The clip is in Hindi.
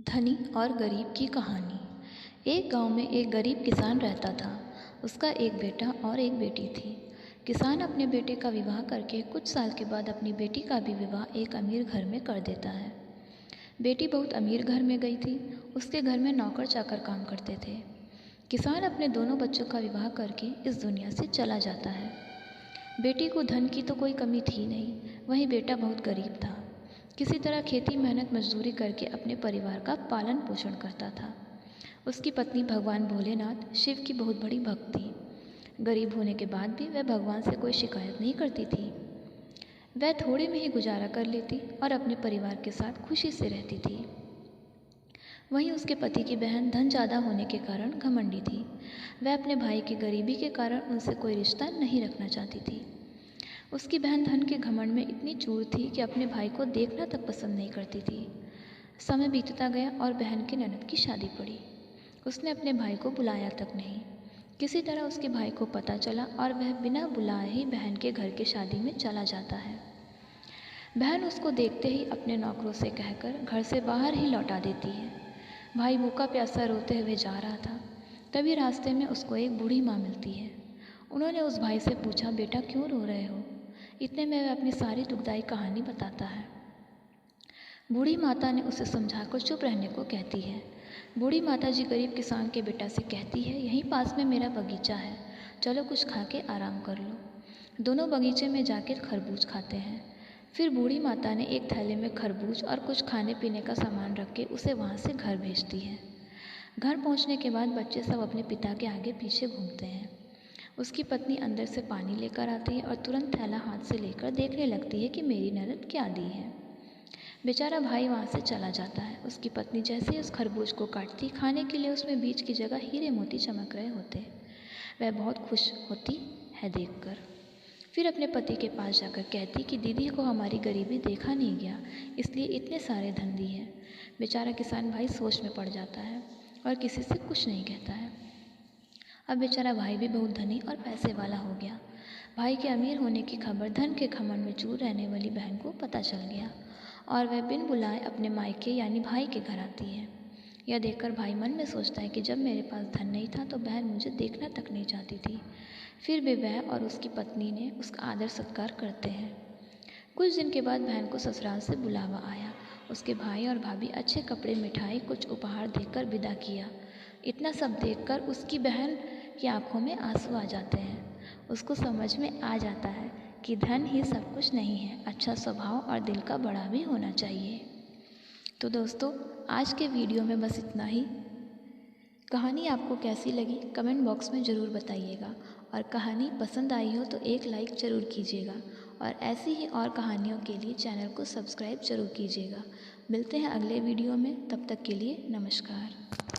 धनी और गरीब की कहानी। एक गांव में एक गरीब किसान रहता था। उसका एक बेटा और एक बेटी थी। किसान अपने बेटे का विवाह करके कुछ साल के बाद अपनी बेटी का भी विवाह एक अमीर घर में कर देता है। बेटी बहुत अमीर घर में गई थी। उसके घर में नौकर चाकर काम करते थे। किसान अपने दोनों बच्चों का विवाह करके इस दुनिया से चला जाता है। बेटी को धन की तो कोई कमी थी नहीं, वहीं बेटा बहुत गरीब था। किसी तरह खेती मेहनत मजदूरी करके अपने परिवार का पालन पोषण करता था। उसकी पत्नी भगवान भोलेनाथ शिव की बहुत बड़ी भक्त थी। गरीब होने के बाद भी वह भगवान से कोई शिकायत नहीं करती थी। वह थोड़े में ही गुजारा कर लेती और अपने परिवार के साथ खुशी से रहती थी। वहीं उसके पति की बहन धन ज़्यादा होने के कारण घमंडी थी। वह अपने भाई की गरीबी के कारण उनसे कोई रिश्ता नहीं रखना चाहती थी। उसकी बहन धन के घमंड में इतनी चूर थी कि अपने भाई को देखना तक पसंद नहीं करती थी। समय बीतता गया और बहन की ननद की शादी पड़ी। उसने अपने भाई को बुलाया तक नहीं। किसी तरह उसके भाई को पता चला और वह बिना बुलाए ही बहन के घर की शादी में चला जाता है। बहन उसको देखते ही अपने नौकरों से कहकर घर से बाहर ही लौटा देती है। भाई भूखा प्यासा रोते हुए जा रहा था। तभी रास्ते में उसको एक बूढ़ी माँ मिलती है। उन्होंने उस भाई से पूछा, बेटा क्यों रो रहे हो? इतने में वह अपनी सारी दुखदाई कहानी बताता है। बूढ़ी माता ने उसे समझाकर चुप रहने को कहती है। बूढ़ी माता जी गरीब किसान के बेटा से कहती है, यहीं पास में मेरा बगीचा है, चलो कुछ खा के आराम कर लो। दोनों बगीचे में जाकर खरबूज खाते हैं। फिर बूढ़ी माता ने एक थैले में खरबूज और कुछ खाने पीने का सामान रख के उसे वहाँ से घर भेजती है। घर पहुँचने के बाद बच्चे सब अपने पिता के आगे पीछे घूमते हैं। उसकी पत्नी अंदर से पानी लेकर आती है और तुरंत थैला हाथ से लेकर देखने लगती है कि मेरी ननद क्या दी है। बेचारा भाई वहाँ से चला जाता है। उसकी पत्नी जैसे ही उस खरबूज को काटती खाने के लिए, उसमें बीज की जगह हीरे मोती चमक रहे होते। वह बहुत खुश होती है देखकर। फिर अपने पति के पास जाकर कहती कि दीदी को हमारी गरीबी देखा नहीं गया, इसलिए इतने सारे धन दी है। बेचारा किसान भाई सोच में पड़ जाता है और किसी से कुछ नहीं कहता है। अब बेचारा भाई भी बहुत धनी और पैसे वाला हो गया। भाई के अमीर होने की खबर धन के घमंड में चूर रहने वाली बहन को पता चल गया और वह बिन बुलाए अपने मायके यानी भाई के घर आती है। यह देखकर भाई मन में सोचता है कि जब मेरे पास धन नहीं था तो बहन मुझे देखना तक नहीं चाहती थी। फिर भी वह और उसकी पत्नी ने उसका आदर सत्कार करते हैं। कुछ दिन के बाद बहन को ससुराल से बुलावा आया। उसके भाई और भाभी अच्छे कपड़े, मिठाई, कुछ उपहार देकर विदा किया। इतना सब देखकर उसकी बहन की आंखों में आंसू आ जाते हैं। उसको समझ में आ जाता है कि धन ही सब कुछ नहीं है, अच्छा स्वभाव और दिल का बड़ा भी होना चाहिए। तो दोस्तों, आज के वीडियो में बस इतना ही। कहानी आपको कैसी लगी कमेंट बॉक्स में ज़रूर बताइएगा और कहानी पसंद आई हो तो एक लाइक ज़रूर कीजिएगा और ऐसी ही और कहानियों के लिए चैनल को सब्सक्राइब ज़रूर कीजिएगा। मिलते हैं अगले वीडियो में, तब तक के लिए नमस्कार।